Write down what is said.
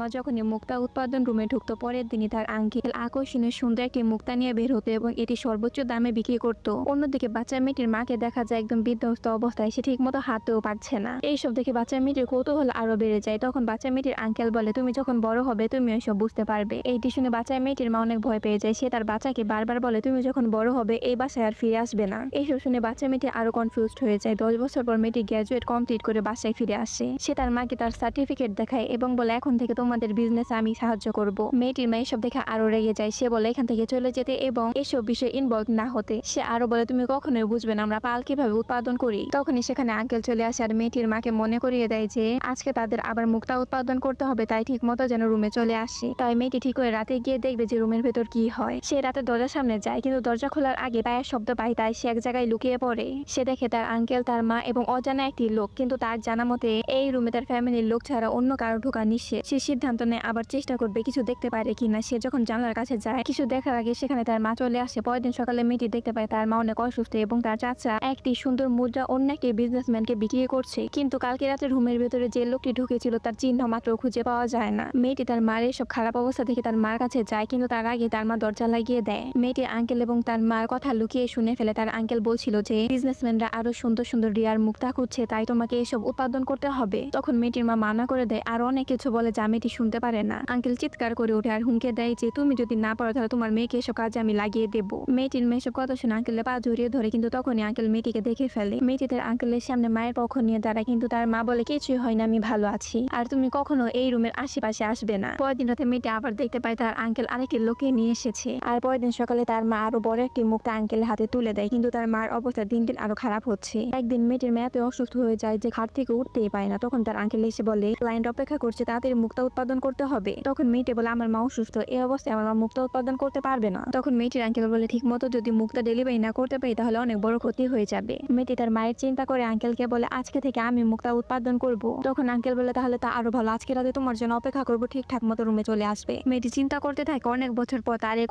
মা যখনই মুক্তা উৎপাদন রুমে ঢুকতো পরের দিনই তার আঙ্কেল আকর্ষণীয় সুন্দর একটি মুক্তা নিয়ে বের হতো এবং এটি সর্বোচ্চ দামে বিক্রি করতো। অন্যদিকে বাচ্চা মেয়েটির মাকে দেখা যায় একদম বিধ্বস্ত অবস্থায়, সে ঠিক মতো হাঁটতেও পারছে না। এইসব দেখে বাচ্চা মেয়েটির কৌতূহল আরো বেড়ে যায়। তখন বাচ্চা মেয়েটির আঙ্কেল বলে, তুমি যখন বড় হবে তুমি এসব বুঝতে পারবে। এইটি শুনে বাচ্চা মেয়েটির মা অনেক ভয় পেয়ে যায়। সে তার বাচ্চাকে বারবার বলে, তুমি যখন বড় হবে এই বাসায় আর ফিরে আসবে না। এইসব শুনে বাচ্চা মেয়েটি আরো কনফিউজড হয়ে যায়। 10 বছর পর মেয়েটি গ্রাজুয়েট কমপ্লিট করে বাসায় ফিরে আসে। সে তার মাকে তার সার্টিফিকেট দেখায় এবং বলে, এখন থেকে তোমাদের বিজনেস আমি সাহায্য করব। মেয়েটির মা এসব দেখে আরো রেগে যায়। সে বলে এখান থেকে চলে যেতে এবং এসব বিষয়ে ইনভলভ না হতে। সে আরো বলে, তুমি কখনোই বুঝবে না আমরা পাল কিভাবে উৎপাদন করি। তখনই সেখানে আঙ্কেল চলে আসে আর মেয়েটির মাকে মনে করিয়ে দেয় যে আজকে তাদের আবার মুক্তা উৎপাদন করতে হবে, তাই ঠিক মতো যেন রুমে চলে আসে। তাই মেয়েটি ঠিক করে রাতে গিয়ে দেখবে যে রুমের ভেতর কি হয়। সে রাতে দরজার সামনে যায়, কিন্তু দরজা খোলার আগে পায়ের শব্দ পায়, তাই সে এক জায়গায় লুকিয়ে পড়ে। সে দেখে তার আঙ্কেল, তার মা এবং অজানা একটি লোক, কিন্তু তার জানা মতে এই রুমে তার ফ্যামিলির লোক ছাড়া অন্য কারো ঢোকা নিষেধ। সে সিদ্ধান্ত নেয় আবার চেষ্টা করবে কিছু দেখতে পারে কিনা। সে যখন জানলার কাছে যায় কিছু দেখার আগে সেখানে তার মা চলে আসে। পরের দিন সকালে মেয়েটি দেখতে পায় তার মা অনেক অসুস্থ এবং তার চাচা একটি সুন্দর মুদ্রা অন্য একটি বিজনেসম্যানকে বিক্রি করছে, কিন্তু কালকে রাতে রুমের ভেতরে যে লোকটি ঢুকেছিল তার চিহ্ন মাত্র খুঁজে পাওয়া যায় না। মেয়েটি তার মার এসব খারাপ অবস্থা দেখে তার মার কাছে যায়, কিন্তু তার আগে তার মা দরজা লাগিয়ে দেয়। মেয়েটি আঙ্কেল এবং তার মার কথা লুকিয়ে শুনে ফেলে। তার আঙ্কেল বলছিল যে বিজনেসম্যানরা আরো সুন্দর সুন্দর রিয়ার মুক্তা খুঁজছে, তাই তোমাকে এসব উৎপাদন করতে হবে। তখন মেয়েটির মা মানা করে দেয় আর অনেক কিছু বলে যা মেয়েটি শুনতে পারে না। আঙ্কেল চিৎকার করে ওঠে আর হুমকে দেয় যে তুমি যদি না পারো তাহলে তোমার মেয়েকে এসব কাজে আমি লাগিয়ে দেবো। মেয়েটির মেয়ে সব কথা শুনে আঙ্কেলের পা জড়িয়ে ধরে, কিন্তু তখনই আঙ্কেল মেয়েটিকে দেখে ফেলে। মেয়েটি তার আঙ্কেলের সামনে মায়ের পক্ষ নিয়ে দাঁড়ায়, কিন্তু তার মা বলে কিছুই হয় না, আমি ভালো আছি, আর তুমি কখনো এই রুমের আশেপাশে আসবে না। পরের দিন রাতে মেয়েটি আবার দেখতে পায় তার আঙ্কেল আরেকটি লোককে নিয়ে এসেছে, আর পরের দিন সকালে তার মা আরো বড় একটি মুক্তা আঙ্কেলের হাতে তুলে দেয়, কিন্তু তার মার অবস্থা দিন দিন আরো খারাপ হচ্ছে। একদিন মেয়েটির মেয়ে এত অসুস্থ হয়ে যায় যে খাট থেকে উঠতেই পারে না। তখন তার আঙ্কেল এসে বলে ক্লায়েন্ট অপেক্ষা করছে, তাড়াতাড়ি মুক্তা উৎপাদন করতে হবে। তখন মেয়েটি বলে আমার মা অসুস্থ, এই অবস্থায় আমার মা মুক্তা উৎপাদন করতে পারবে না। তখন মেয়েটির আঙ্কেল বলে ঠিক মতো যদি মুক্তা ডেলিভারি না করতে পারি তাহলে অনেক বড় ক্ষতি হয়ে যাবে। মেয়েটি তার মায়ের চিন্তা করে আঙ্কেলকে বলে আজকে থেকে আমি মুক্তা উৎপাদন করব। তখন আঙ্কেল বলে তাহলে তা আরো ভালো, আজকে রাতে তোমার জন্য অপেক্ষা করবো, ঠিকঠাক মতো রুমে চলে আসবে। মেয়েটি চিন্তা করতে থাকে অনেক বছর পর তার এক